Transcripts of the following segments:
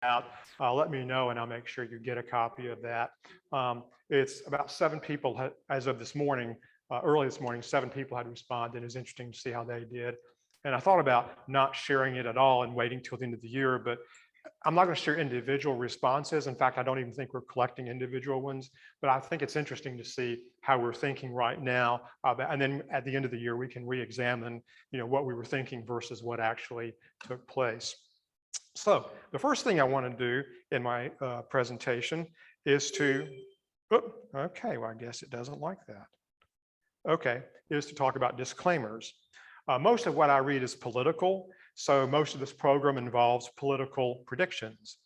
out, let me know and I'll make sure you get a copy of that. It's about 7 people as of this morning, early this morning, 7 people had responded. It was interesting to see how they did. And I thought about not sharing it at all and waiting till the end of the year, but I'm not going to share individual responses. In fact, I don't even think we're collecting individual ones, but I think it's interesting to see how we're thinking right now. And then at the end of the year, we can re-examine, what we were thinking versus what actually took place. So the first thing I want to do in my presentation is to, okay, well, I guess it doesn't like that. Okay, is to talk about disclaimers. Most of what I read is political, so most of this program involves political predictions.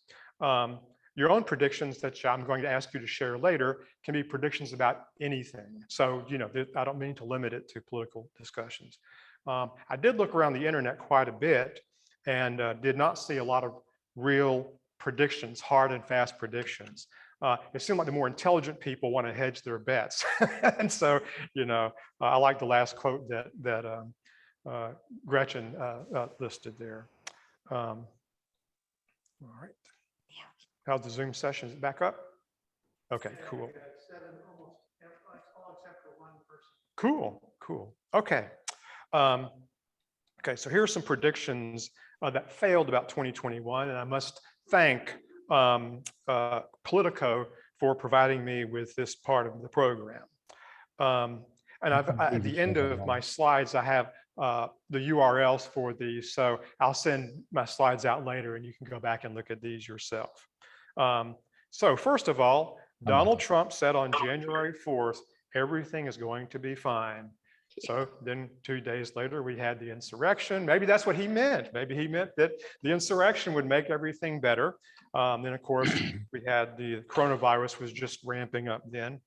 Your own predictions that I'm going to ask you to share later can be predictions about anything. So, I don't mean to limit it to political discussions. I did look around the internet quite a bit and did not see a lot of real predictions, hard and fast predictions. It seemed like the more intelligent people want to hedge their bets. And so, I like the last quote that Gretchen listed there. All right. How's the Zoom session? Is it back up? Okay, cool. Cool. Okay. Okay, so here are some predictions that failed about 2021, and I must thank Politico for providing me with this part of the program. And at the end of my slides, I have the URLs for these, so I'll send my slides out later and you can go back and look at these yourself. So first of all, Donald Trump said on January 4th, everything is going to be fine. So then 2 days later, we had the insurrection. Maybe that's what he meant. Maybe he meant that the insurrection would make everything better. Then of course, we had the coronavirus was just ramping up then.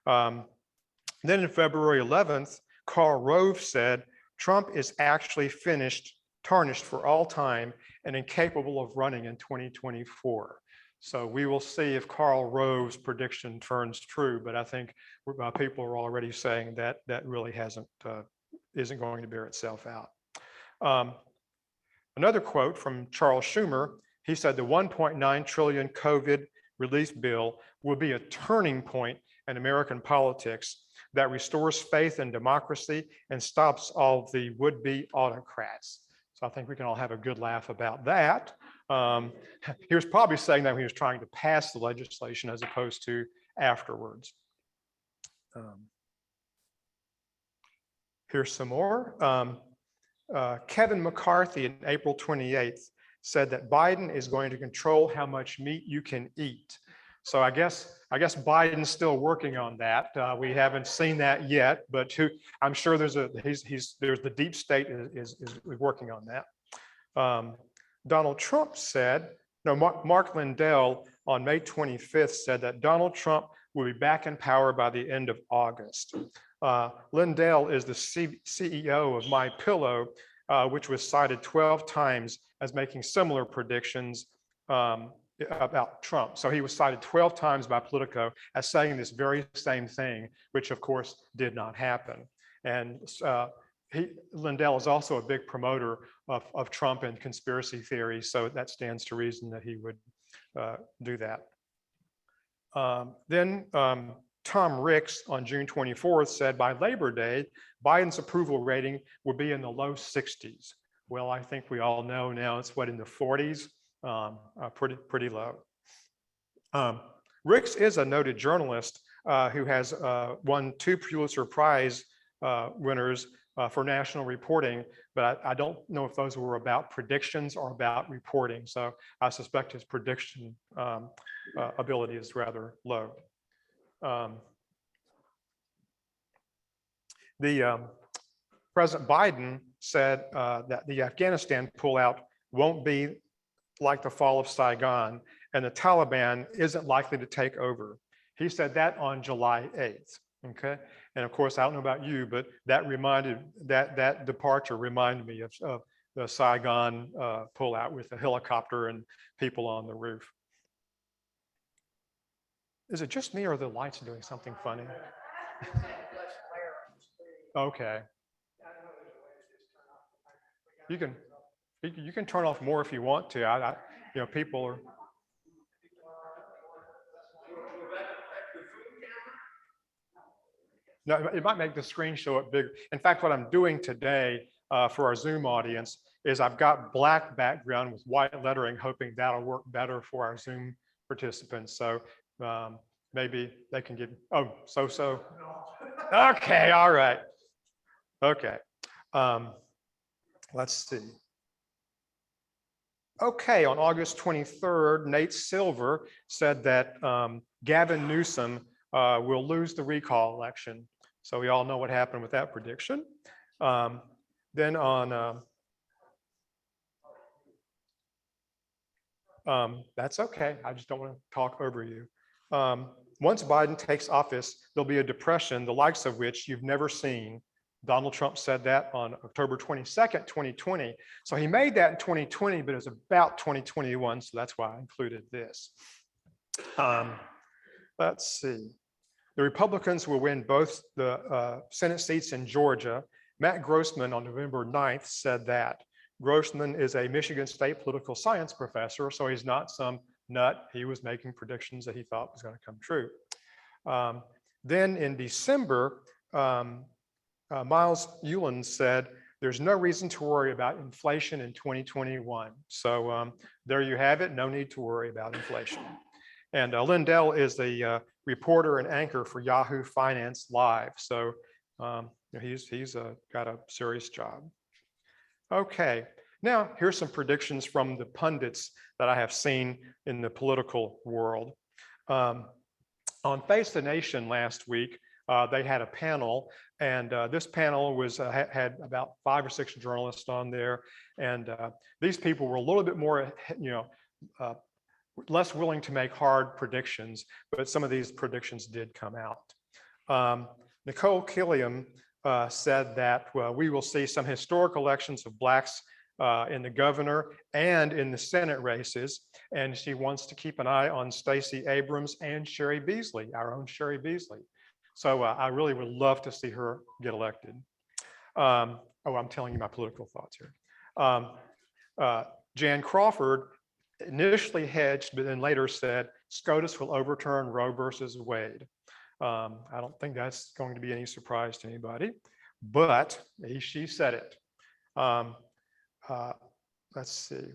Then in February 11th, Karl Rove said, Trump is actually tarnished for all time and incapable of running in 2024. So we will see if Karl Rove's prediction turns true, but I think people are already saying that that really isn't going to bear itself out. Another quote from Charles Schumer, he said the 1.9 trillion COVID relief bill will be a turning point in American politics that restores faith in democracy and stops all the would-be autocrats. So I think we can all have a good laugh about that. He was probably saying that when he was trying to pass the legislation as opposed to afterwards. Here's some more. Kevin McCarthy on April 28th said that Biden is going to control how much meat you can eat. So I guess Biden's still working on that. We haven't seen that yet, but I'm sure there's the deep state is working on that. Donald Trump said, Mark Lindell on May 25th said that Donald Trump will be back in power by the end of August. Lindell is the CEO of MyPillow, which was cited 12 times as making similar predictions about Trump. So he was cited 12 times by Politico as saying this very same thing, which of course did not happen. And Lindell is also a big promoter of Trump and conspiracy theories, so that stands to reason that he would do that. Then Tom Ricks on June 24th said by Labor Day, Biden's approval rating will be in the low 60s. Well, I think we all know now it's in the 40s. Pretty low. Ricks is a noted journalist who has won 2 Pulitzer Prize winners for national reporting, but I don't know if those were about predictions or about reporting. So I suspect his prediction ability is rather low. President Biden said that the Afghanistan pullout won't be like the fall of Saigon, and the Taliban isn't likely to take over. He said that on July 8th, okay? And of course, I don't know about you, but that departure reminded me of the Saigon pullout with the helicopter and people on the roof. Is it just me or are the lights doing something funny? Okay. You can turn off more if you want to. People are No, it might make the screen show up bigger. In fact, what I'm doing today for our Zoom audience is I've got black background with white lettering, hoping that'll work better for our Zoom participants. So maybe they can get, oh, so. Okay, all right. Okay. Let's see. Okay, on August 23rd, Nate Silver said that Gavin Newsom will lose the recall election. So we all know what happened with that prediction. Then on, that's okay, I just don't want to talk over you. Once Biden takes office, there'll be a depression, the likes of which you've never seen. Donald Trump said that on October 22nd, 2020. So he made that in 2020, but it was about 2021. So that's why I included this. Let's see. The Republicans will win both the Senate seats in Georgia. Matt Grossman on November 9th said that. Grossman is a Michigan State political science professor, so he's not some nut. He was making predictions that he thought was going to come true. Then in December, Miles Ulan said, there's no reason to worry about inflation in 2021. So there you have it. No need to worry about inflation. And Lindell is the reporter and anchor for Yahoo Finance Live. So he's got a serious job. Okay, now here's some predictions from the pundits that I have seen in the political world. On Face the Nation last week, they had a panel, and this panel was had about 5 or 6 journalists on there, and these people were a little bit more, less willing to make hard predictions, but some of these predictions did come out. Nicole Killiam said that we will see some historic elections of blacks in the governor and in the Senate races, and she wants to keep an eye on Stacey Abrams and Sherry Beasley, our own Sherry Beasley. So I really would love to see her get elected. Oh, I'm telling you my political thoughts here. Jan Crawford initially hedged, but then later said SCOTUS will overturn Roe versus Wade. I don't think that's going to be any surprise to anybody, but she said it. Let's see.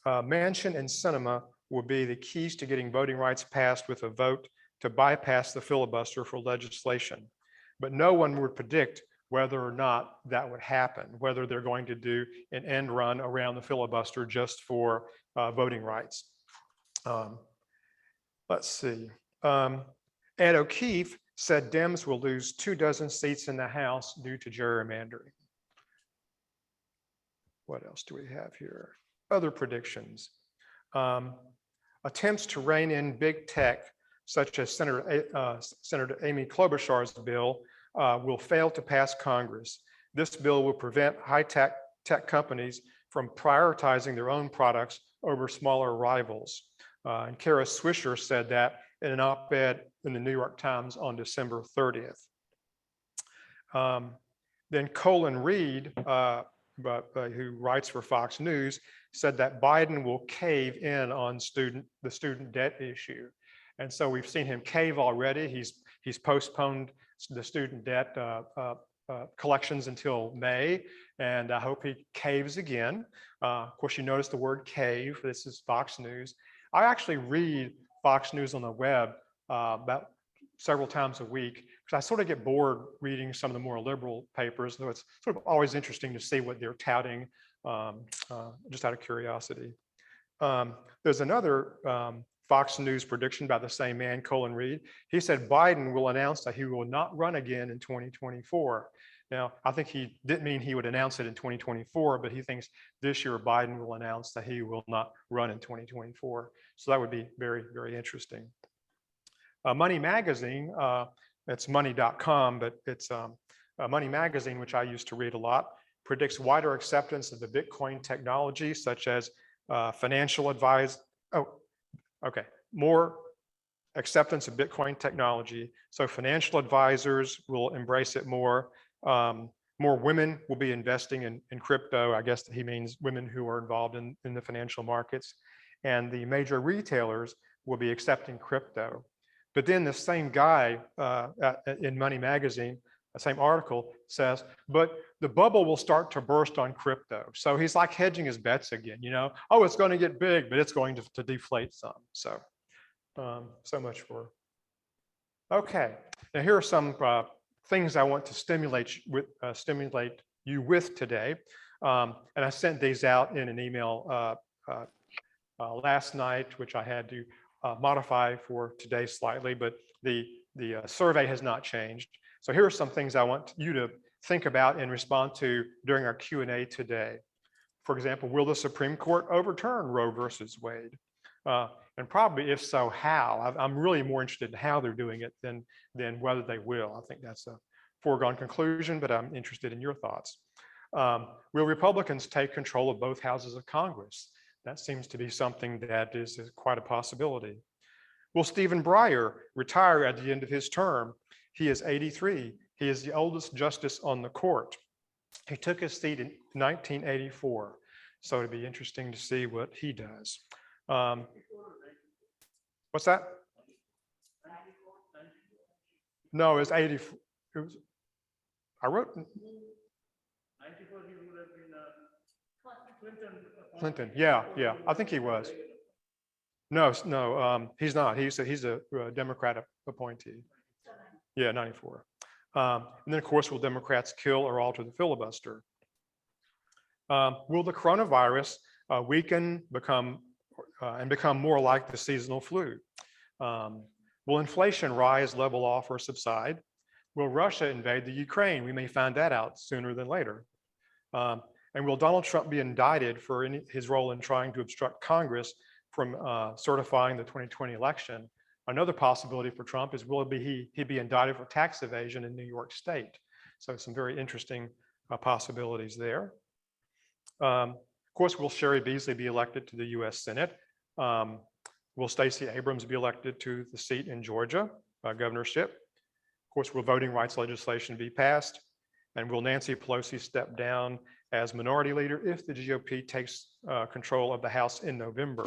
Manchin and Sinema will be the keys to getting voting rights passed with a vote to bypass the filibuster for legislation. But no one would predict whether or not that would happen, whether they're going to do an end run around the filibuster just for voting rights. Let's see. Ed O'Keefe said Dems will lose 24 seats in the House due to gerrymandering. What else do we have here? Other predictions. Attempts to rein in big tech, such as Senator Amy Klobuchar's bill, will fail to pass Congress. This bill will prevent high-tech companies from prioritizing their own products over smaller rivals. And Kara Swisher said that in an op-ed in the New York Times on December 30th. Then Colin Reed, who writes for Fox News, said that Biden will cave in on the student debt issue. And so we've seen him cave already. He's postponed the student debt collections until May, and I hope he caves again. Of course, you notice the word cave. This is Fox News. I actually read Fox News on the web about several times a week, because I sort of get bored reading some of the more liberal papers, though it's sort of always interesting to see what they're touting, just out of curiosity. There's another Fox News prediction by the same man, Colin Reed. He said Biden will announce that he will not run again in 2024. Now, I think he didn't mean he would announce it in 2024, but he thinks this year Biden will announce that he will not run in 2024. So that would be very, very interesting. Money Magazine, it's money.com, but it's Money Magazine, which I used to read a lot, predicts wider acceptance of the Bitcoin technology, such as financial advice. More acceptance of Bitcoin technology. So financial advisors will embrace it more. More women will be investing in crypto. I guess he means women who are involved in the financial markets. And the major retailers will be accepting crypto. But then the same guy in Money Magazine, the same article says, but the bubble will start to burst on crypto. So he's like hedging his bets again, oh, it's going to get big, but it's going to deflate some. So, so much for. Okay, now here are some things I want to stimulate you with today. And I sent these out in an email last night, which I had to modify for today slightly, but the survey has not changed. So here are some things I want you to think about and respond to during our Q&A today. For example, will the Supreme Court overturn Roe versus Wade? And probably if so, how? I'm really more interested in how they're doing it than whether they will. I think that's a foregone conclusion, but I'm interested in your thoughts. Will Republicans take control of both houses of Congress? That seems to be something that is quite a possibility. Will Stephen Breyer retire at the end of his term? He is 83. He is the oldest justice on the court. He took his seat in 1984. So it'd be interesting to see what he does. What's that? No, it's 84. I wrote. 94 he would have been Clinton. Yeah. I think he was. No, he's not. He's a Democrat appointee. Yeah, 94. And then, of course, will Democrats kill or alter the filibuster? Will the coronavirus weaken, become more like the seasonal flu? Will inflation rise, level off, or subside? Will Russia invade the Ukraine? We may find that out sooner than later. And will Donald Trump be indicted for his role in trying to obstruct Congress from certifying the 2020 election? Another possibility for Trump is will he be indicted for tax evasion in New York State? So some very interesting possibilities there. Of course, will Sherry Beasley be elected to the US Senate? Will Stacey Abrams be elected to the seat in Georgia, governorship? Of course, will voting rights legislation be passed? And will Nancy Pelosi step down as minority leader if the GOP takes control of the House in November?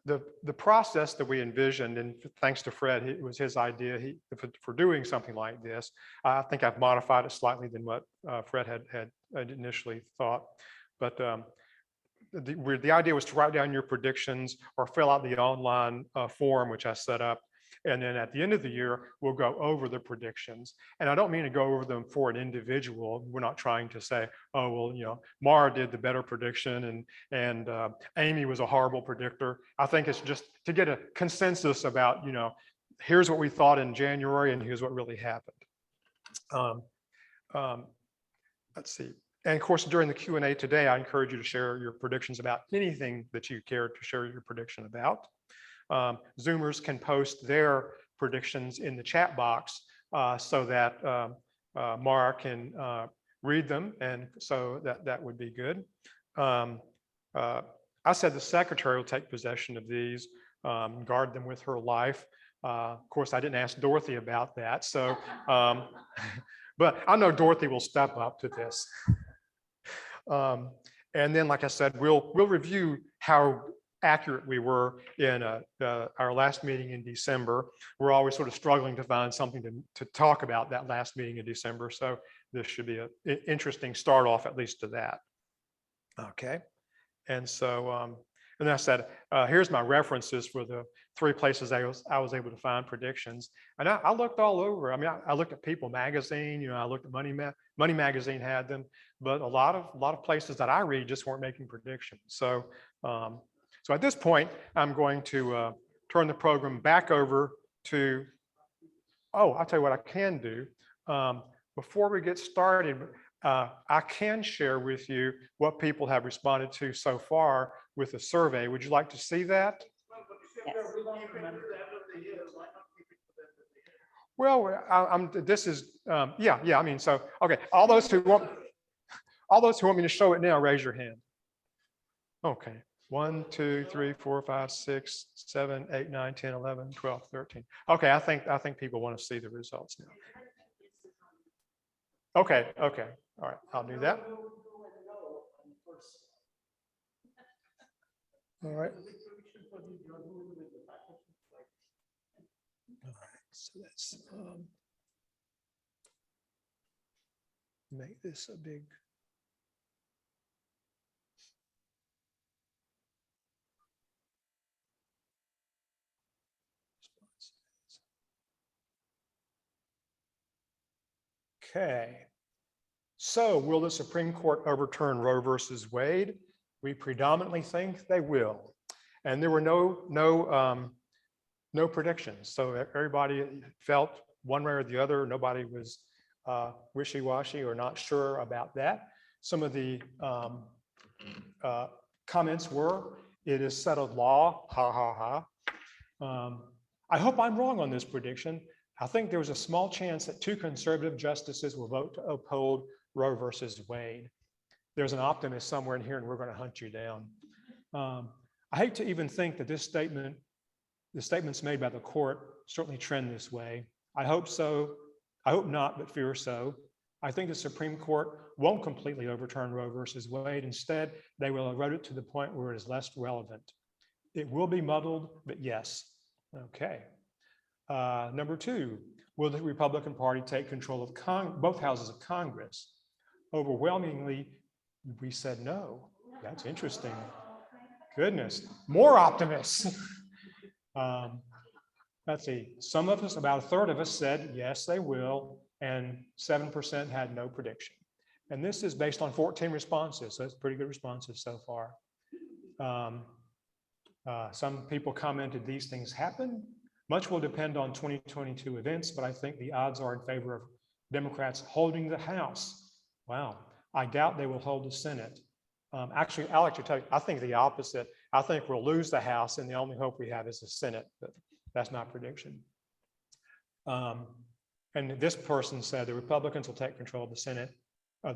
The process that we envisioned, and thanks to Fred, it was his idea for doing something like this. I think I've modified it slightly than what Fred had initially thought. But the idea was to write down your predictions or fill out the online form, which I set up. And then at the end of the year, we'll go over the predictions. And I don't mean to go over them for an individual. We're not trying to say, oh, well, Mara did the better prediction and Amy was a horrible predictor. I think it's just to get a consensus about, here's what we thought in January and here's what really happened. Let's see. And of course, during the Q&A today, I encourage you to share your predictions about anything that you care to share your prediction about. Zoomers can post their predictions in the chat box so that Mara can read them, and so that would be good. I said the secretary will take possession of these, guard them with her life. Of course, I didn't ask Dorothy about that, so but I know Dorothy will step up to this. And then, like I said, we'll review how accurate we were in our last meeting in December. We're always sort of struggling to find something to talk about that last meeting in December. So this should be an interesting start off, at least to that. Okay. And so, and I said, here's my references for the 3 places I was able to find predictions. And I looked all over. I mean, I looked at People Magazine, I looked at Money Magazine had them, but a lot of places that I read just weren't making predictions. So, so at this point, I'm going to turn the program back over to, I'll tell you what I can do. Before we get started, I can share with you what people have responded to so far with the survey. Would you like to see that? Yes. Well, this is, yeah, I mean, so, okay, all those who want me to show it now, raise your hand. Okay. 1, 2, 3, 4, 5, 6, 7, 8, 9, 10, 11, 12, 13. Okay, I think people want to see the results now. Okay, all right, I'll do that. All right. So let's make this a big. Okay. So will the Supreme Court overturn Roe versus Wade? We predominantly think they will. And there were no predictions. So everybody felt one way or the other. Nobody was wishy-washy or not sure about that. Some of the comments were, it is settled law, ha, ha, ha. I hope I'm wrong on this prediction. I think there was a small chance that 2 conservative justices will vote to uphold Roe versus Wade. There's an optimist somewhere in here and we're going to hunt you down. I hate to even think that the statements made by the court certainly trend this way. I hope so. I hope not, but fear so. I think the Supreme Court won't completely overturn Roe versus Wade. Instead, they will erode it to the point where it is less relevant. It will be muddled, but yes. Okay. Number 2, will the Republican Party take control of both houses of Congress? Overwhelmingly, we said no. That's interesting. Goodness, more optimists. Let's see, some of us, about a third of us said, yes, they will, and 7% had no prediction. And this is based on 14 responses, so it's pretty good responses so far. Some people commented these things happen. Much will depend on 2022 events, but I think the odds are in favor of Democrats holding the House. Wow, I doubt they will hold the Senate. Actually, I'll actually tell you, I think the opposite. I think we'll lose the House and the only hope we have is the Senate, but that's not prediction. And this person said the Republicans will take control of the Senate,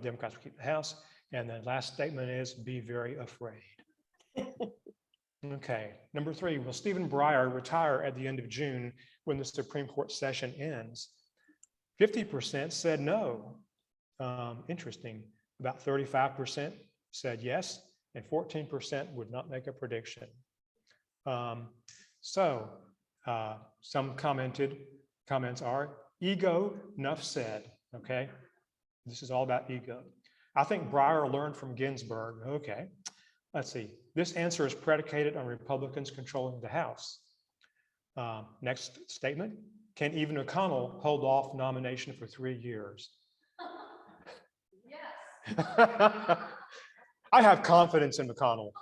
Democrats will keep the House. And the last statement is, be very afraid. Okay, number 3, will Stephen Breyer retire at the end of June when the Supreme Court session ends? 50% said no. Interesting. About 35% said yes, and 14% would not make a prediction. Some comments are, ego, enough said, okay? This is all about ego. I think Breyer learned from Ginsburg, okay. Let's see, this answer is predicated on Republicans controlling the House. Next statement, can even O'Connell hold off nomination for 3 years? Yes. I have confidence in McConnell.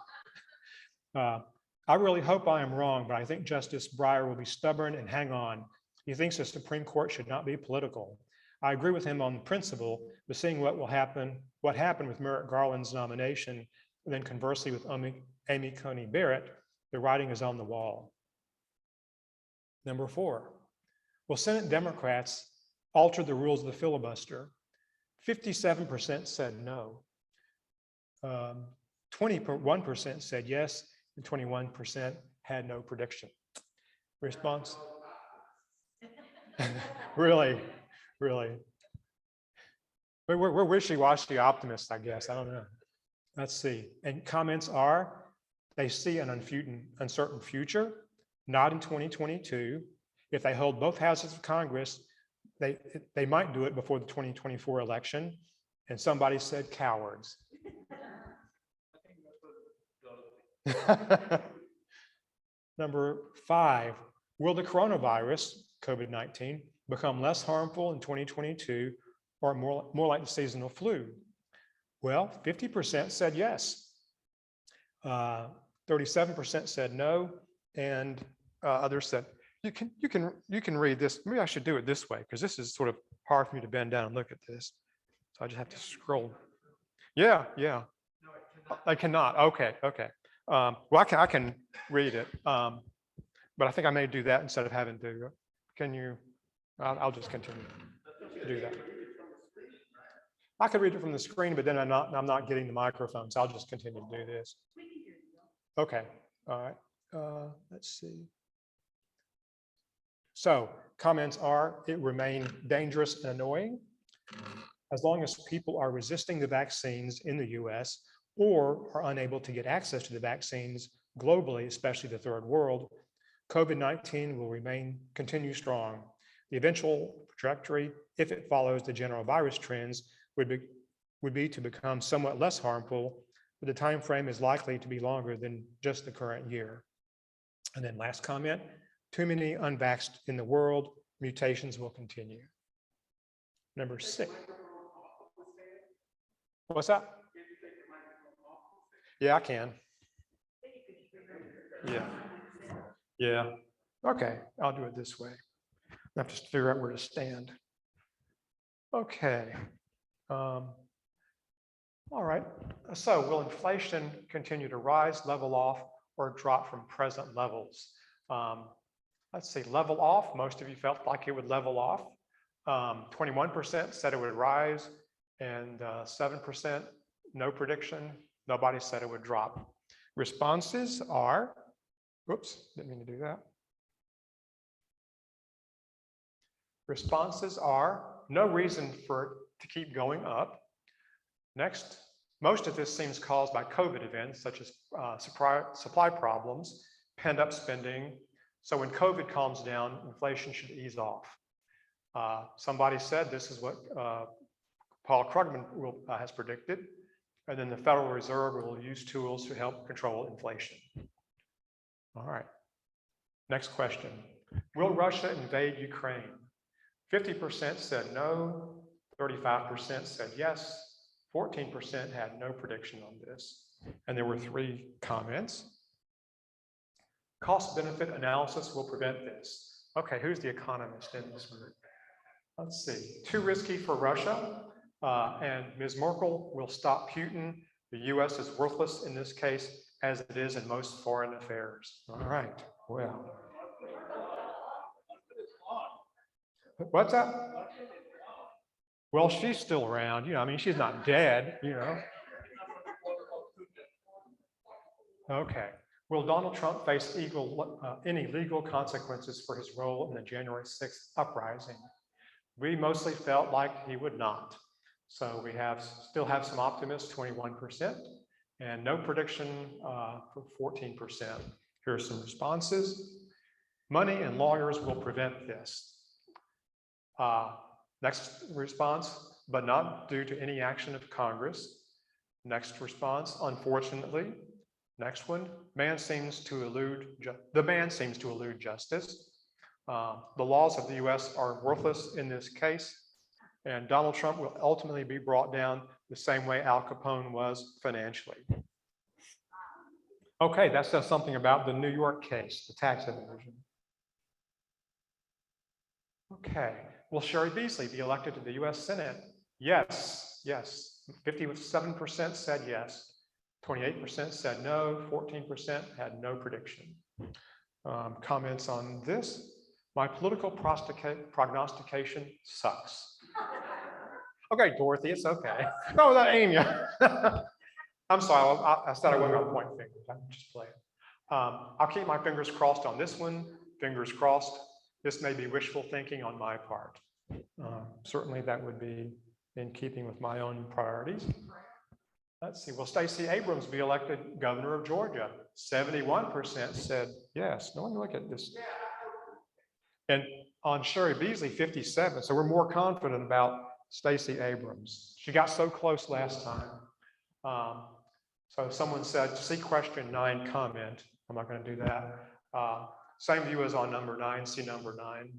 I really hope I am wrong, but I think Justice Breyer will be stubborn and hang on. He thinks the Supreme Court should not be political. I agree with him on principle, but seeing what happened with Merrick Garland's nomination, and then conversely with Amy Coney Barrett, the writing is on the wall. Number 4, will Senate Democrats alter the rules of the filibuster? 57% said no. 21% said yes, and 21% had no prediction. Response? Really? We're wishy-washy optimists, I guess. I don't know. Let's see. And comments are, they see an uncertain future, not in 2022. If they hold both houses of Congress, they might do it before the 2024 election. And somebody said cowards. Number 5, will the coronavirus, COVID-19, become less harmful in 2022 or more like the seasonal flu? Well, 50% said yes. 37% said no, and others said, you can read this. Maybe I should do it this way because this is sort of hard for me to bend down and look at this. So I just have to scroll. Yeah. I cannot. Okay. Well, I can read it, but I think I may do that instead of having to. Can you? I'll just continue to do that. I could read it from the screen, but then I'm not getting the microphone, so I'll just continue to do this. Okay. All right. Let's see. So comments are, it remained dangerous and annoying. As long as people are resisting the vaccines in the US or are unable to get access to the vaccines globally, especially the third world, COVID-19 will continue strong. The eventual trajectory, if it follows the general virus trends, would be to become somewhat less harmful, but the time frame is likely to be longer than just the current year. And then last comment, too many unvaxxed in the world, mutations will continue. Number 6. What's that? Yeah, I can. Yeah. Yeah. Okay, I'll do it this way. I have to figure out where to stand. Okay. All right. So will inflation continue to rise, level off, or drop from present levels? Let's see, level off. Most of you felt like it would level off. 21% said it would rise, and 7% no prediction. Nobody said it would drop. Responses are, whoops, didn't mean to do that. Responses are no reason for it to keep going up. Next, most of this seems caused by COVID events such as supply problems, pent up spending. So when COVID calms down, inflation should ease off. Somebody said this is what Paul Krugman has predicted, and then the Federal Reserve will use tools to help control inflation. All right, next question. Will Russia invade Ukraine? 50% said no, 35% said yes, 14% had no prediction on this. And there were 3 comments. Cost benefit analysis will prevent this. Okay, who's the economist in this group? Let's see, too risky for Russia, and Ms. Merkel will stop Putin. The US is worthless in this case, as it is in most foreign affairs. All right, well. What's that? Well, she's still around, you know, I mean, she's not dead, you know. Okay. Will Donald Trump face any legal consequences for his role in the January 6th uprising? We mostly felt like he would not. So we still have some optimists, 21%, and no prediction for 14%. Here are some responses. Money and lawyers will prevent this. Next response, but not due to any action of Congress. Next response, unfortunately. Next one, the man seems to elude justice. The laws of the US are worthless in this case, and Donald Trump will ultimately be brought down the same way Al Capone was financially. Okay, that says something about the New York case, the tax evasion. Okay, will Sherry Beasley be elected to the US Senate? Yes, yes. 57% said yes. 28% said no, 14% had no prediction. Comments on this? My political prognostication sucks. Okay, Dorothy, it's okay. No, that ain't you. I'm sorry, I said I wasn't going to point fingers. I'm just playing. I'll keep my fingers crossed on this one. Fingers crossed. This may be wishful thinking on my part. Certainly that would be in keeping with my own priorities. Let's see, will Stacey Abrams be elected governor of Georgia? 71% said yes. No one look at this. And on Sherry Beasley, 57. So we're more confident about Stacey Abrams. She got so close last time. So someone said, see question 9 comment. I'm not going to do that. Same view as on number 9, see number 9.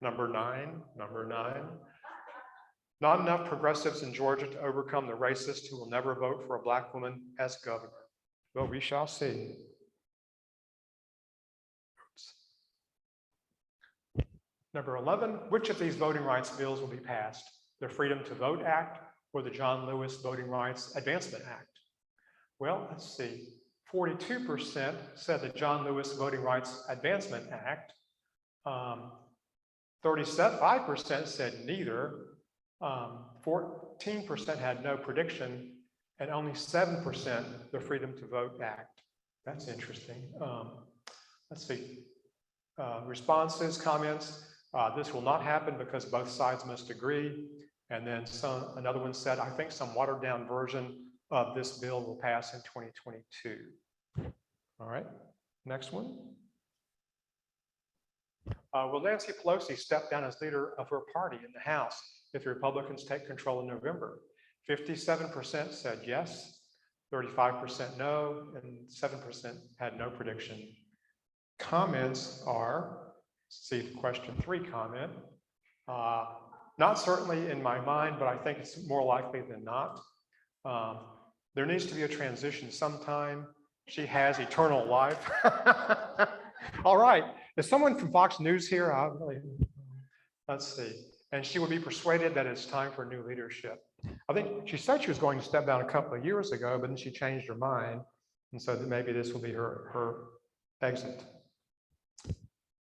Number 9. Not enough progressives in Georgia to overcome the racists who will never vote for a Black woman as governor. Well, we shall see. Oops. Number 11, which of these voting rights bills will be passed? The Freedom to Vote Act or the John Lewis Voting Rights Advancement Act? Well, let's see. 42% said the John Lewis Voting Rights Advancement Act. 35% said neither. 14% had no prediction, and only 7% the Freedom to Vote Act. That's interesting. Let's see. Responses, comments. This will not happen because both sides must agree. And then another one said, I think some watered down version of this bill will pass in 2022. All right, next one. Will Nancy Pelosi step down as leader of her party in the House if the Republicans take control in November? 57% said yes, 35% no, and 7% had no prediction. Comments are, see question 3 comment, not certainly in my mind, but I think it's more likely than not. There needs to be a transition sometime. She has eternal life. All right, is someone from Fox News here? Let's see. And she will be persuaded that it's time for new leadership. I think she said she was going to step down a couple of years ago, but then she changed her mind. And so that maybe this will be her exit.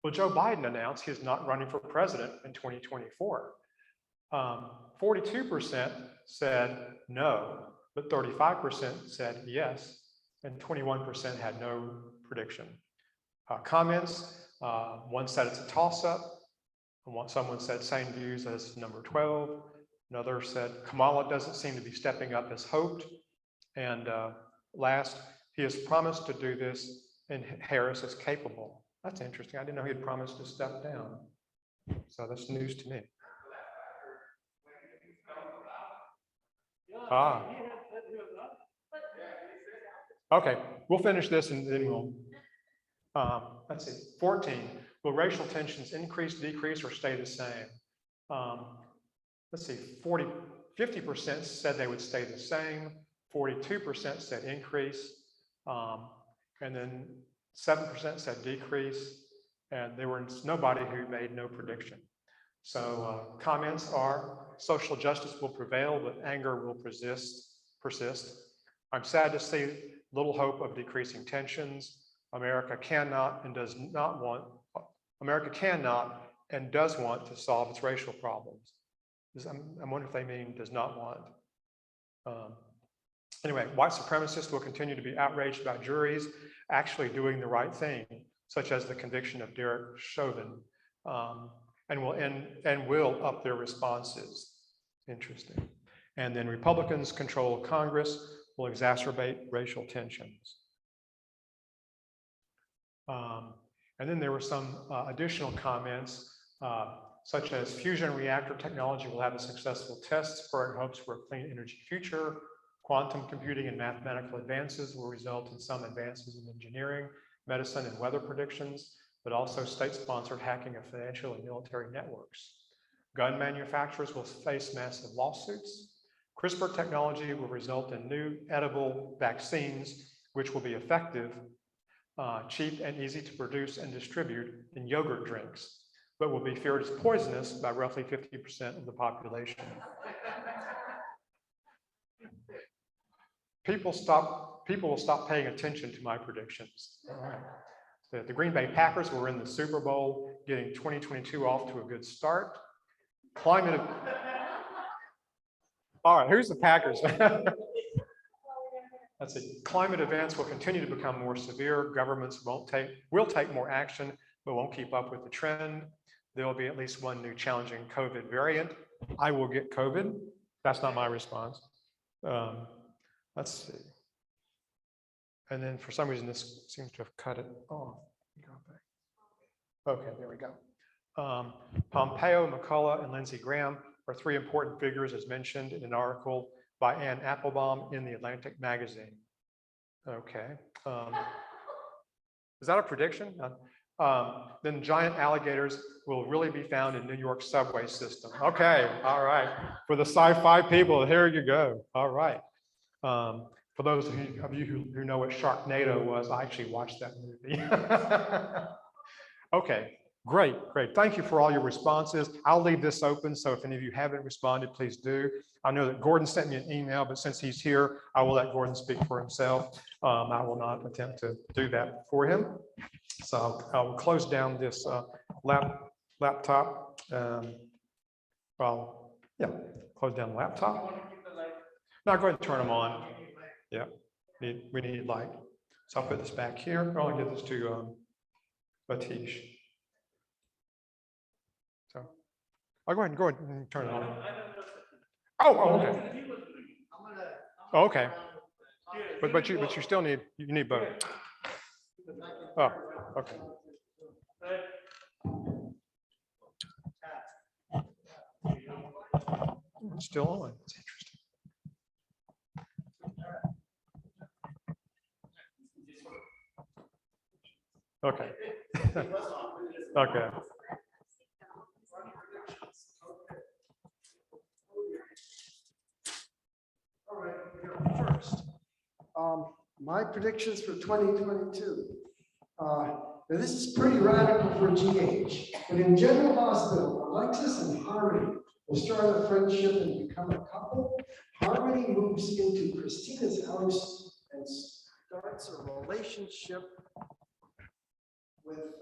Well, Joe Biden announced he's not running for president in 2024. 42% said no, but 35% said yes, and 21% had no prediction. Comments, one said it's a toss-up. Someone said same views as number 12. Another said Kamala doesn't seem to be stepping up as hoped. And last, he has promised to do this and Harris is capable. That's interesting. I didn't know he had promised to step down. So that's news to me. Okay, we'll finish this and then we'll, let's see, 14. Will racial tensions increase, decrease, or stay the same? Let's see, 50% said they would stay the same, 42% said increase, and then 7% said decrease, and there was nobody who made no prediction. So comments are, social justice will prevail, but anger will persist. I'm sad to see little hope of decreasing tensions. America cannot and does want to solve its racial problems. I wonder if they mean does not want. Anyway, white supremacists will continue to be outraged by juries actually doing the right thing, such as the conviction of Derek Chauvin, and will up their responses. Interesting. And then Republicans control Congress will exacerbate racial tensions. And then there were some additional comments, such as fusion reactor technology will have a successful test, spurring hopes for a clean energy future. Quantum computing and mathematical advances will result in some advances in engineering, medicine, and weather predictions, but also state-sponsored hacking of financial and military networks. Gun manufacturers will face massive lawsuits. CRISPR technology will result in new edible vaccines, which will be effective, cheap and easy to produce and distribute in yogurt drinks, but will be feared as poisonous by roughly 50% of the population. People will stop paying attention to my predictions. All right. The Green Bay Packers were in the Super Bowl, getting 2022 off to a good start. All right, who's the Packers? Let's see. Climate events will continue to become more severe. Governments will take more action, but won't keep up with the trend. There will be at least one new challenging COVID variant. I will get COVID. That's not my response. Let's see. And then for some reason, this seems to have cut it off. Okay, there we go. Pompeo, McCullough, and Lindsey Graham are 3 important figures as mentioned in an article by Ann Applebaum in the Atlantic magazine. Okay. Is that a prediction? Then giant alligators will really be found in New York subway system. Okay, all right. For the sci-fi people, here you go. All right. For those of you who know what Sharknado was, I actually watched that movie. Okay, great. Thank you for all your responses. I'll leave this open, so if any of you haven't responded, please do. I know that Gordon sent me an email, but since he's here, I will let Gordon speak for himself. I will not attempt to do that for him. So I'll close down this laptop. Well, yeah, close down the laptop. No, go ahead and turn them on. Yeah, we need light. So I'll put this back here. I'll give this to Batish. So I'll go ahead and turn it on. Oh, okay. Oh, okay. But you still need both. Oh, okay. Still on. It's interesting. Okay. Okay. All right, first, my predictions for 2022. Now this is pretty radical for GH, but in General Hospital, Alexis and Harmony will start a friendship and become a couple. Harmony moves into Christina's house and starts a relationship with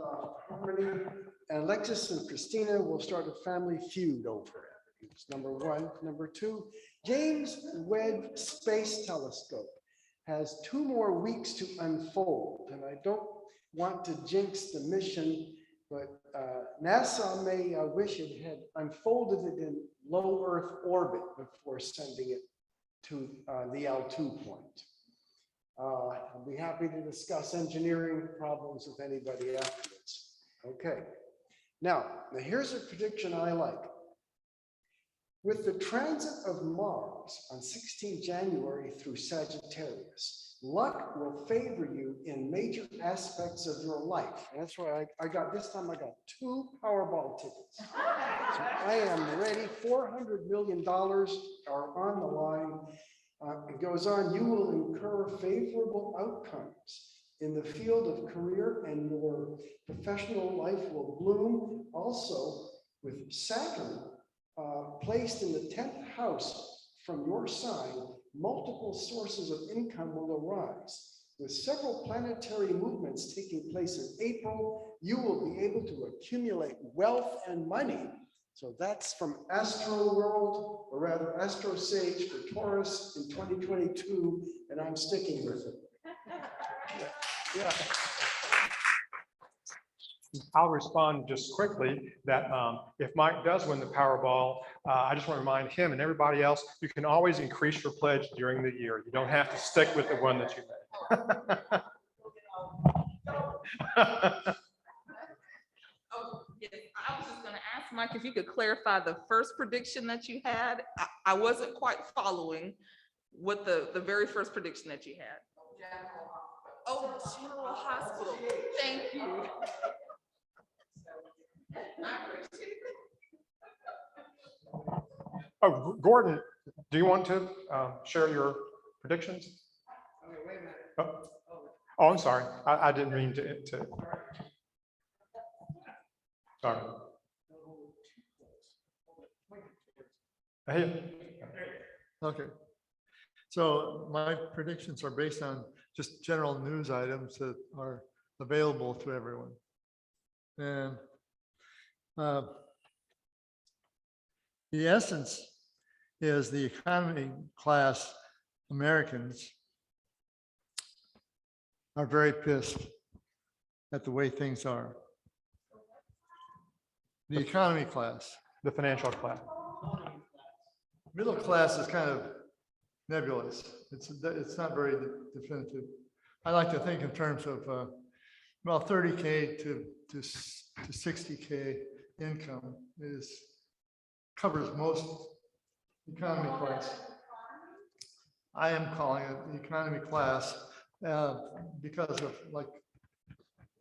Harmony. And Alexis and Christina will start a family feud over it. It's number one. Number two, James Webb Space Telescope has 2 more weeks to unfold. And I don't want to jinx the mission, but NASA may wish it had unfolded it in low Earth orbit before sending it to the L2 point. I'll be happy to discuss engineering problems with anybody afterwards. Okay. Now here's a prediction I like. With the transit of Mars on 16 January through Sagittarius, luck will favor you in major aspects of your life. And that's why I got, this time I got 2 Powerball tickets. So I am ready. $400 million are on the line. It goes on, you will incur favorable outcomes in the field of career and your professional life will bloom. Also, with Saturn placed in the 10th house from your sign, multiple sources of income will arise. With several planetary movements taking place in April, you will be able to accumulate wealth and money. So that's from Astro World, or rather Astro Sage for Taurus in 2022, and I'm sticking with it. Yeah. I'll respond just quickly that if Mike does win the Powerball, I just want to remind him and everybody else, you can always increase your pledge during the year. You don't have to stick with the one that you made. Oh, yes, I was just going to ask Mike if you could clarify the first prediction that you had. I wasn't quite following what the very first prediction that you had. Oh, General Hospital. Thank you. Oh, Gordon, do you want to share your predictions? Okay, wait a minute. Oh, I'm sorry. I didn't mean to. Sorry. Hey. Okay. So my predictions are based on just general news items that are available to everyone. And the essence is the economy class Americans are very pissed at the way things are. The economy class. The financial class. Middle class is kind of nebulous. It's not very definitive. I like to think in terms of well, 30K to 60K income covers most economy class. I am calling it the economy class because of like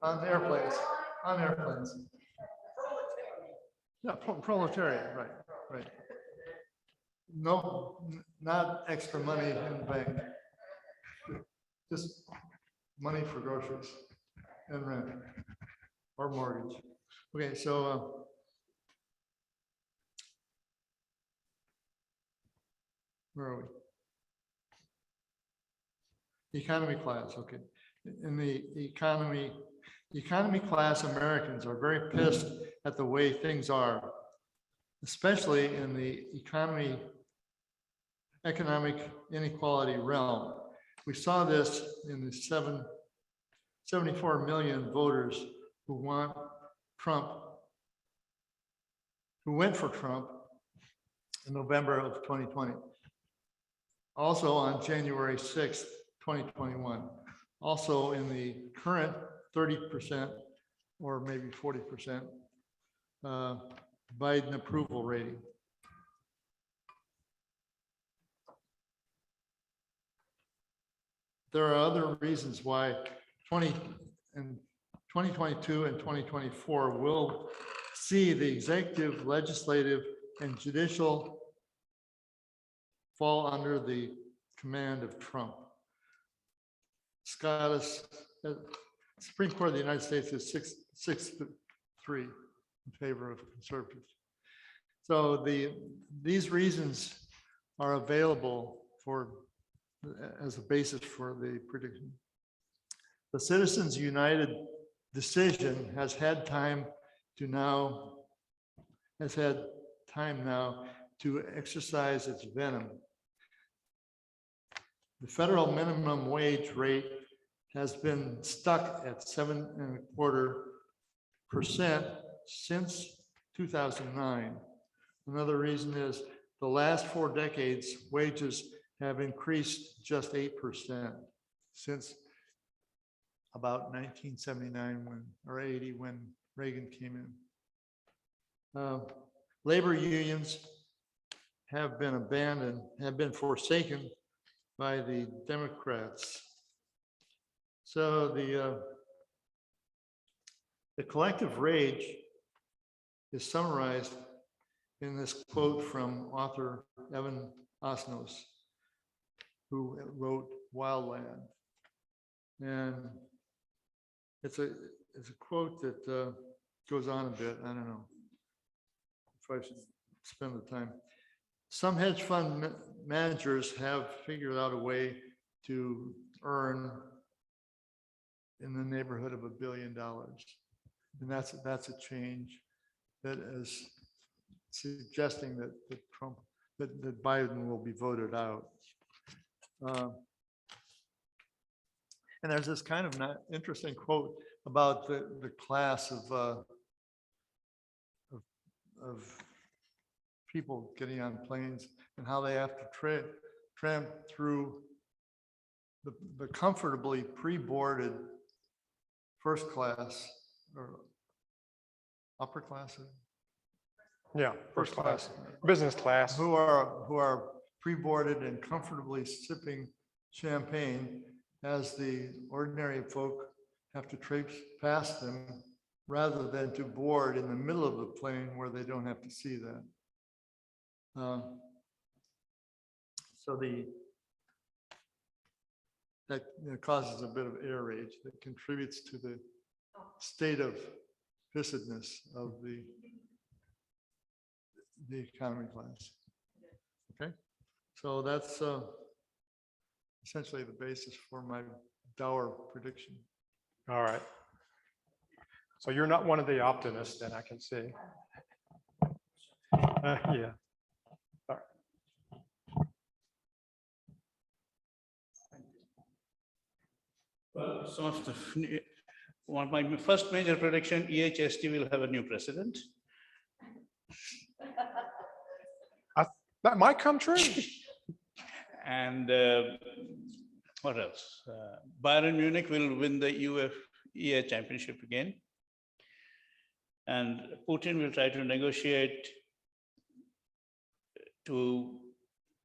on airplanes. Yeah, proletariat, right. No, not extra money in the bank. Just money for groceries and rent or mortgage. Okay, so where are we? Economy class, okay. In the economy class Americans are very pissed at the way things are, especially in the economic inequality realm. We saw this in the 74 million voters who want Trump, who went for Trump in November of 2020. Also on January 6th, 2021. Also in the current 30% or maybe 40% Biden approval rating. there are other reasons why 2022 and 2024 will see the executive, legislative, and judicial fall under the command of Trump. Supreme Court of the United States is 6-3 in favor of conservatives. So these reasons are available as a basis for the prediction. The Citizens United decision has had time now to exercise its venom. The federal minimum wage rate has been stuck at 7.25% since 2009. Another reason is the last 4 decades, wages have increased just 8% since about 1979 or 80 when Reagan came in. Labor unions have been forsaken by the Democrats. So the collective rage is summarized in this quote from author Evan Osnos, who wrote Wildland. And it's a quote that goes on a bit. I don't know if I should spend the time. Some hedge fund managers have figured out a way to earn in the neighborhood of $1 billion. And that's a change that is suggesting that that Biden will be voted out. And there's this kind of interesting quote about the class of people getting on planes and how they have to tramp through the comfortably pre-boarded first class or upper class. Yeah, first class, business class. Who are pre-boarded and comfortably sipping champagne as the ordinary folk have to traipse past them rather than to board in the middle of the plane where they don't have to see that. So that causes a bit of air rage that contributes to the state of pissedness of the economy class. Okay, so that's essentially the basis for my dour prediction. All right. So you're not one of the optimists, then, I can see. Yeah. All right. Well, some of the, my first major prediction, EHST will have a new president. That might come true. And what else? Bayern Munich will win the UEFA championship again. And Putin will try to negotiate to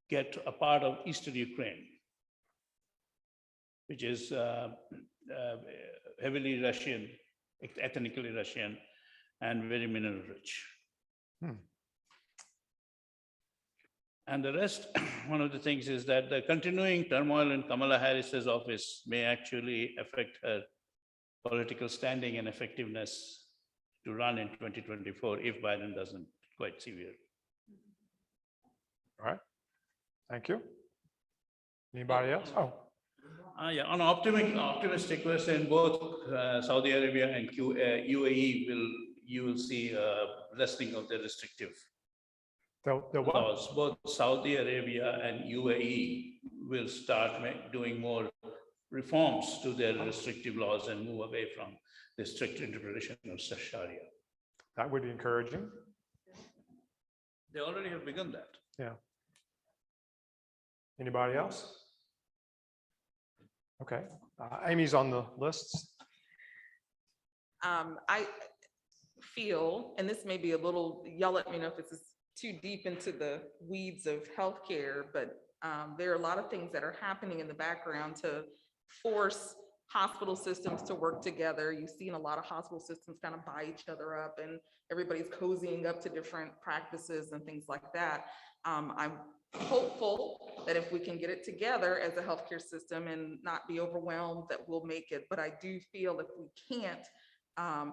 get a part of Eastern Ukraine, which is heavily Russian, ethnically Russian, and very mineral rich. And the rest, one of the things is that the continuing turmoil in Kamala Harris's office may actually affect her political standing and effectiveness to run in 2024 if Biden doesn't quite severe. All right. Thank you. Anybody else? Oh. Yeah, on optimistic person, both Saudi Arabia and UAE you will see a lessening of the restrictive The what? laws. Both Saudi Arabia and UAE will start doing more reforms to their restrictive laws and move away from the strict interpretation of Sharia. That would be encouraging. They already have begun that. Yeah. Anybody else? Okay. Amy's on the lists. I feel, and this may be a little, y'all let me know if this is too deep into the weeds of healthcare, but there are a lot of things that are happening in the background to force hospital systems to work together. You've seen a lot of hospital systems kind of buy each other up, and everybody's cozying up to different practices and things like that. I'm hopeful that if we can get it together as a healthcare system and not be overwhelmed, that we'll make it. But I do feel if we can't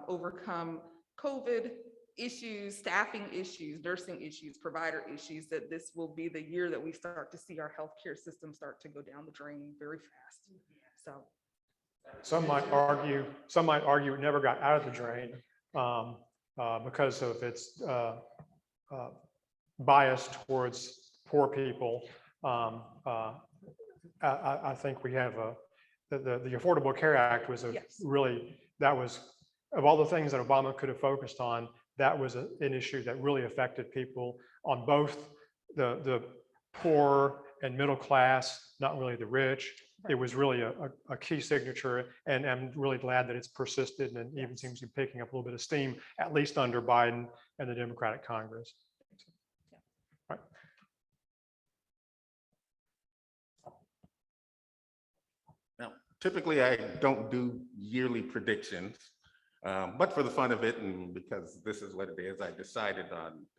overcome COVID issues, staffing issues, nursing issues, provider issues, that this will be the year that we start to see our healthcare system start to go down the drain very fast. So. Some might argue it never got out of the drain because of its bias towards poor people. I think we have the Affordable Care Act was Yes. that was, of all the things that Obama could have focused on, that was an issue that really affected people on both the poor and middle class, not really the rich. It was really a key signature, and I'm really glad that it's persisted and even seems to be picking up a little bit of steam, at least under Biden and the Democratic Congress. Right. Now, typically I don't do yearly predictions, but for the fun of it, and because this is what it is, I decided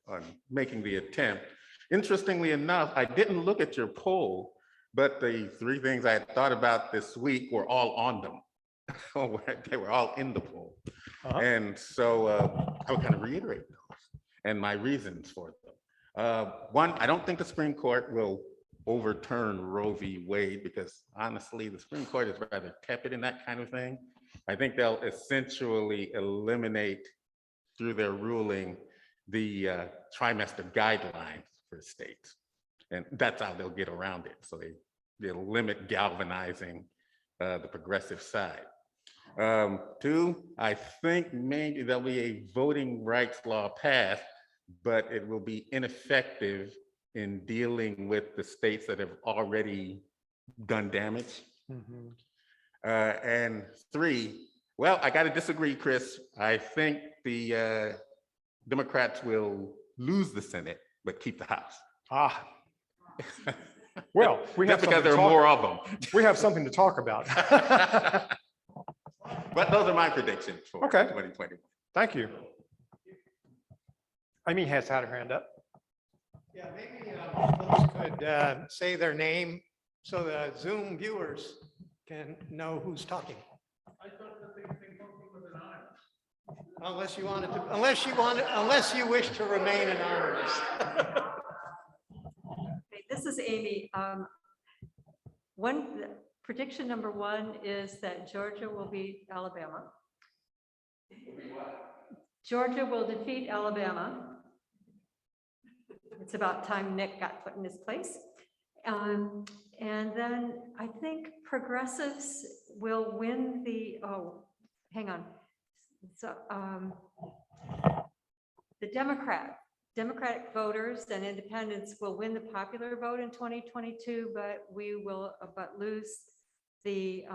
on making the attempt. Interestingly enough, I didn't look at your poll, but the 3 things I had thought about this week were all on them. They were all in the poll. And so I will kind of reiterate those and my reasons for them. One, I don't think the Supreme Court will overturn Roe v. Wade because honestly, the Supreme Court is rather tepid in that kind of thing. I think they'll essentially eliminate through their ruling the trimester guidelines for states. And that's how they'll get around it. So they'll limit galvanizing the progressive side. 2, I think maybe there'll be a voting rights law passed, but it will be ineffective in dealing with the states that have already done damage. Mm-hmm. And 3, well, I got to disagree, Chris. I think the Democrats will lose the Senate, but keep the House. Well, we have Just because something to there are talk- more of them. We have something to talk about. But those are my predictions for Okay. 2021. Thank you. Amy has had her hand up. Yeah, maybe folks could say their name so the Zoom viewers can know who's talking. I thought that they talking with an eye. Unless unless you wish to remain anonymous. Okay, this is Amy. Prediction number 1 is that Georgia will beat Alabama. Georgia will defeat Alabama. It's about time Nick got put in his place. And then I think progressives will win the, hang on. So the Democratic voters and independents will win the popular vote in 2022, but we will lose the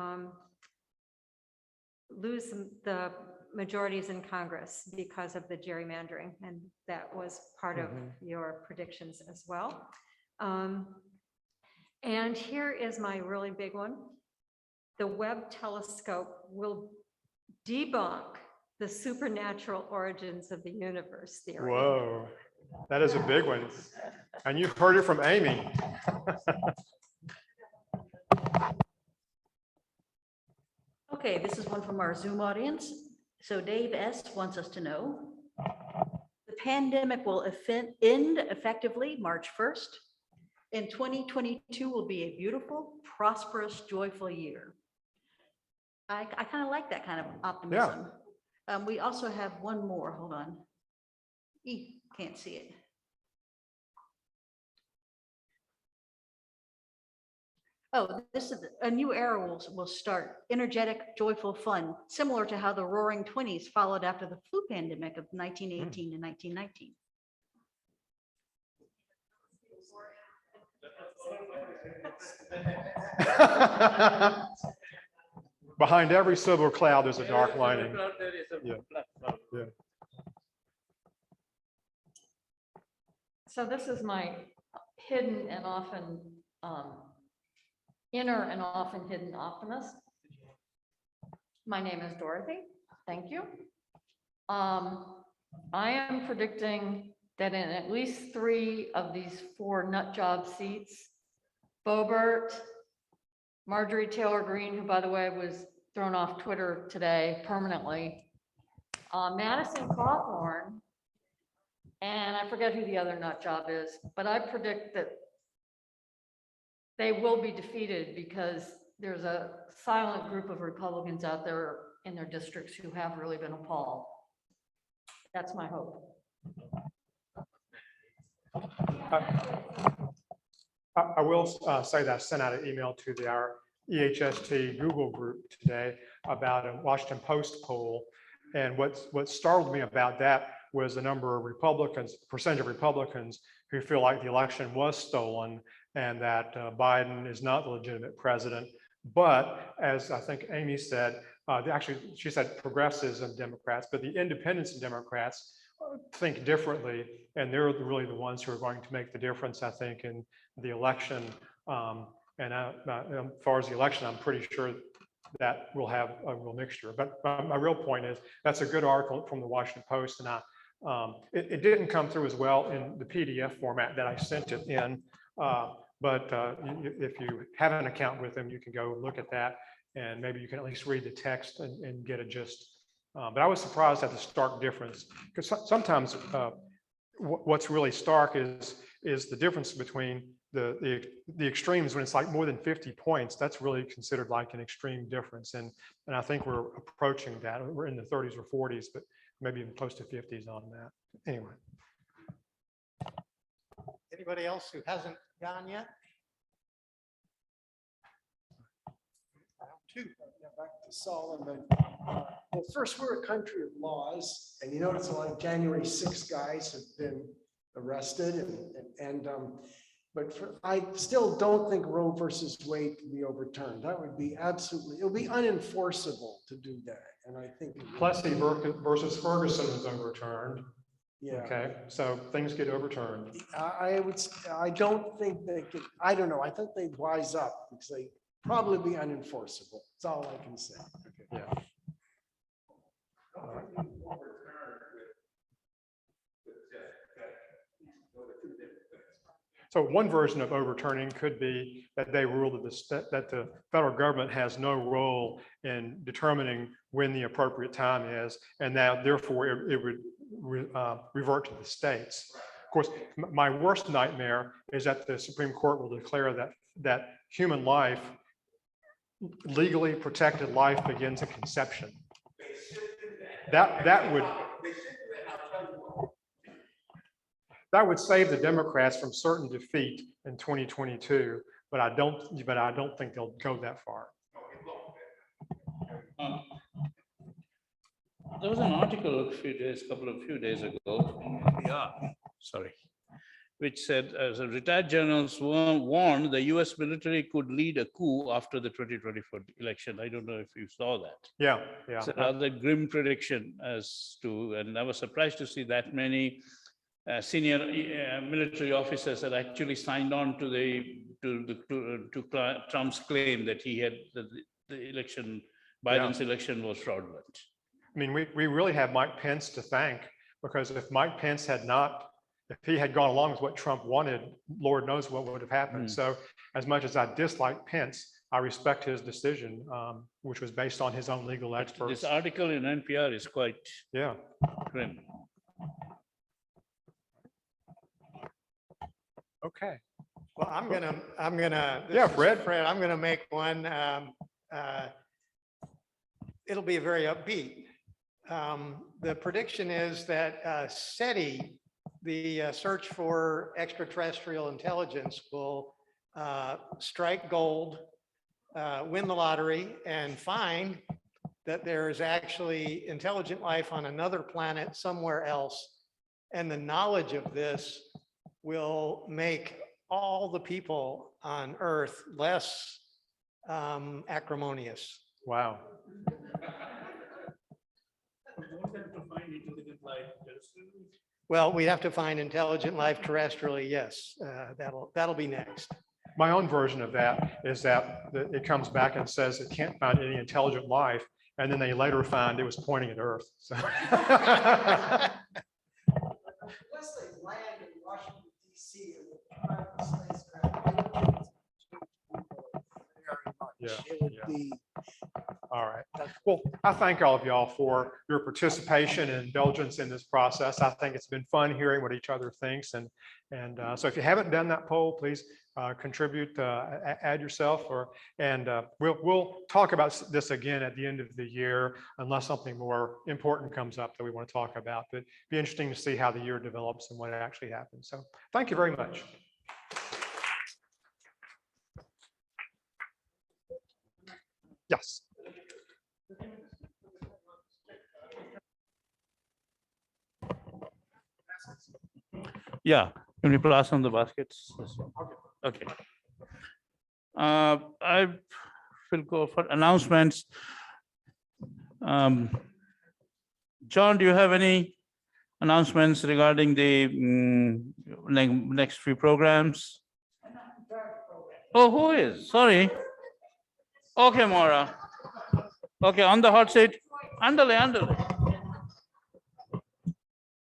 majorities in Congress because of the gerrymandering, and that was part of your predictions as well. And here is my really big one. The Webb telescope will debunk the supernatural origins of the universe theory. Whoa, that is a big one. And you've heard it from Amy. Okay, this is one from our Zoom audience. So Dave S. wants us to know, the pandemic will end effectively March 1st, and 2022 will be a beautiful, prosperous, joyful year. I kind of like that kind of optimism. We also have one more, hold on. Can't see it. Oh, this is a new era will start. Energetic, joyful, fun, similar to how the Roaring '20s followed after the flu pandemic of 1918 and 1919. Behind every silver cloud, there's a dark lining. There is a Yeah. black cloud. Yeah. So this is my hidden and often inner and often hidden optimist. My name is Dorothy. Thank you. I am predicting that in at least 3 of these 4 nut job seats, Boebert, Marjorie Taylor Greene, who by the way was thrown off Twitter today permanently, Madison Cawthorn, and I forget who the other nut job is, but I predict that they will be defeated because there's a silent group of Republicans out there in their districts who have really been appalled. That's my hope. I will say that I sent out an email to our EHST Google group today about a Washington Post poll. And what startled me about that was the number of Republicans, percentage of Republicans who feel like the election was stolen and that Biden is not the legitimate president. But as I think Amy said, actually she said progressives and Democrats, but the independents and Democrats think differently, and they're really the ones who are going to make the difference, I think, in the election. And as far as the election, I'm pretty sure that we'll have a real mixture. But my real point is that's a good article from the Washington Post, and it didn't come through as well in the PDF format that I sent it in. But if you have an account with them, you can go look at that, and maybe you can at least read the text and get a gist. But I was surprised at the stark difference, because sometimes what's really stark is the difference between the extremes. When it's like more than 50 points, that's really considered like an extreme difference. And I think we're approaching that. We're in the 30s or 40s, but maybe even close to 50s on that. Anyway. Anybody else who hasn't gone yet? Two. Back to Solomon. Well, first, we're a country of laws, and you notice a lot of January 6 guys have been arrested, but I still don't think Roe versus Wade can be overturned. That would be absolutely, it'll be unenforceable to do that, and I think. Plessy versus Ferguson was overturned. Yeah. Okay, so things get overturned. I don't think they could, I don't know, I think they'd wise up because they probably be unenforceable. That's all I can say. Okay. Yeah. So one version of overturning could be that they rule that the federal government has no role in determining when the appropriate time is, and that therefore it would revert to the states. Of course, my worst nightmare is that the Supreme Court will declare that human life, legally protected life, begins at conception. That would save the Democrats from certain defeat in 2022, but I don't think they'll go that far. There was an article a few days ago, which said, as a retired generals warned the US military could lead a coup after the 2024 election. I don't know if you saw that. Yeah. It's a rather grim prediction and I was surprised to see that many senior military officers had actually signed on to Trump's claim that he had the election, Biden's election was fraudulent. I mean, we really have Mike Pence to thank, because if Mike Pence had not, if he had gone along with what Trump wanted, Lord knows what would have happened. So as much as I dislike Pence, I respect his decision, which was based on his own legal experts. This article in NPR is quite grim. Okay. Well, I'm gonna. Fred. Fred, I'm gonna make one. It'll be very upbeat. The prediction is that SETI, the search for extraterrestrial intelligence, will strike gold, win the lottery, and find that there is actually intelligent life on another planet somewhere else. And the knowledge of this will make all the people on Earth less acrimonious. Wow. Well, we have to find intelligent life terrestrially. Yes, that'll be next. my own version of that is that it comes back and says it can't find any intelligent life. And then they later find it was pointing at Earth. So. Unless they land in Washington, DC, and the private spacecraft. Very much. Yeah, It would yeah. be. All right. Well, I thank all of y'all for your participation and indulgence in this process. I think it's been fun hearing what each other thinks. And so if you haven't done that poll, please contribute, add yourself, and we'll talk about this again at the end of the year, unless something more important comes up that we want to talk about. But it'd be interesting to see how the year develops and what actually happens. So thank you very much. Yes. Yeah, can we pass on the baskets? Okay. I will go for announcements. John, do you have any announcements regarding the next few programs? Oh, who is? Sorry. Okay, Maura. Okay, on the hot seat. Andale, andale.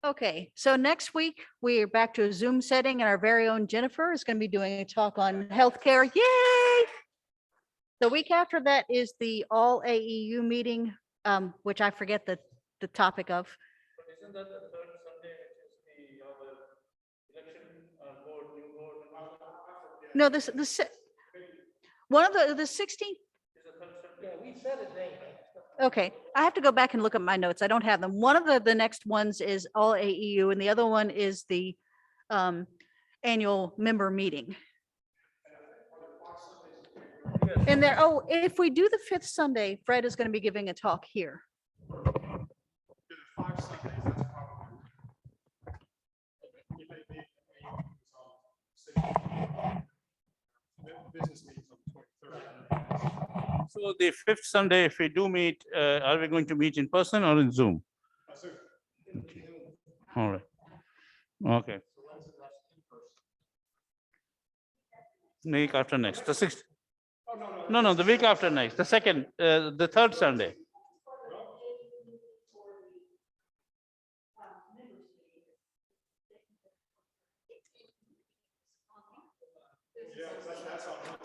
Okay, so next week, we are back to a Zoom setting and our very own Jennifer is going to be doing a talk on healthcare. Yay! The week after that is the all AEU meeting, which I forget the topic of. Isn't that the third Sunday, which is the election board, new board? No, one of the 16th. Yeah, we set a date. Okay, I have to go back and look at my notes. I don't have them. One of the next ones is all AEU and the other one is the annual member meeting. And there, oh, if we do the 5th Sunday, Fred is going to be giving a talk here. So the 5th Sunday, if we do meet, are we going to meet in person or in Zoom? All right. Okay. Week after next, the 6th. No, the week after next, the second, the 3rd Sunday.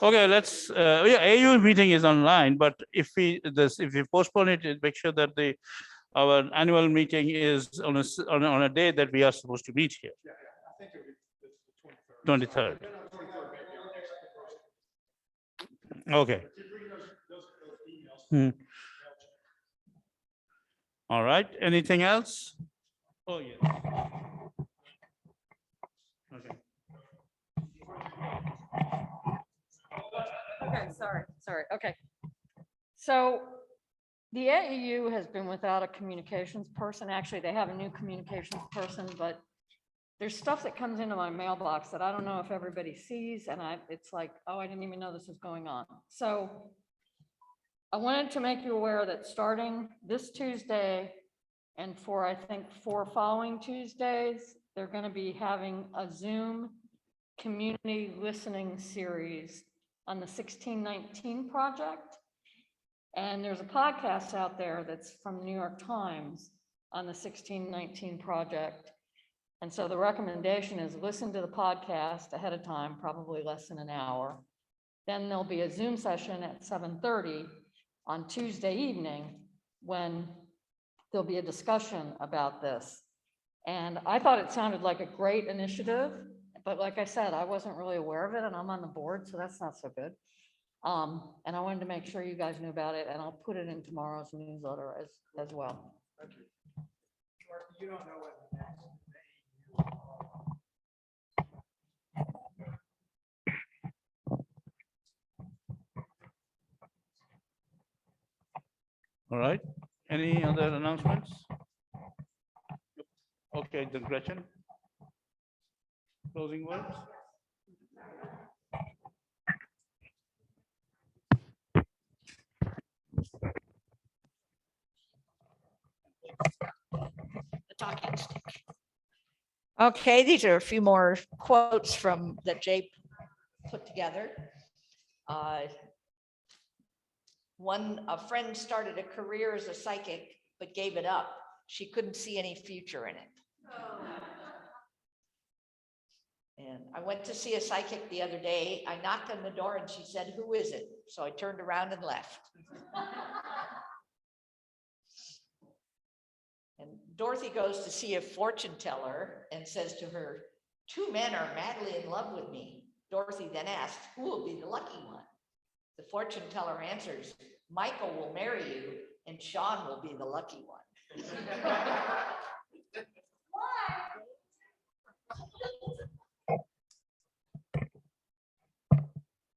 Okay, let's, yeah, AU meeting is online, but if we postpone it, make sure that our annual meeting is on a day that we are supposed to meet here. 23rd. Okay. All right, anything else? Oh, yes. Okay. Okay, sorry, okay. So the AEU has been without a communications person. Actually, they have a new communications person, but there's stuff that comes into my mailbox that I don't know if everybody sees, and it's like, oh, I didn't even know this was going on. So I wanted to make you aware that starting this Tuesday and for, I think, 4 following Tuesdays, they're going to be having a Zoom community listening series on the 1619 project. And there's a podcast out there that's from the New York Times on the 1619 project. And so the recommendation is listen to the podcast ahead of time, probably less than an hour. Then there'll be a Zoom session at 7:30 on Tuesday evening when there'll be a discussion about this. And I thought it sounded like a great initiative, but like I said, I wasn't really aware of it and I'm on the board, so that's not so good. And I wanted to make sure you guys knew about it and I'll put it in tomorrow's newsletter as well. Thank you. You don't know what the next All right, any other announcements? Okay, then Gretchen. Closing words? The talking stick. Okay, these are a few more quotes from that Jay put together. A friend started a career as a psychic, but gave it up. She couldn't see any future in it. And I went to see a psychic the other day. I knocked on the door and she said, "Who is it?" So I turned around and left. And Dorothy goes to see a fortune teller and says to her, "Two men are madly in love with me." Dorothy then asks, "Who will be the lucky one?" The fortune teller answers, "Michael will marry you and Sean will be the lucky one."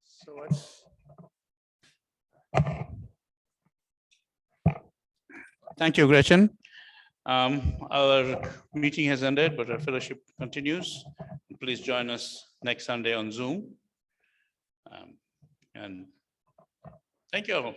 So let's. Thank you, Gretchen. Our meeting has ended, but our fellowship continues. Please join us next Sunday on Zoom. And thank you all.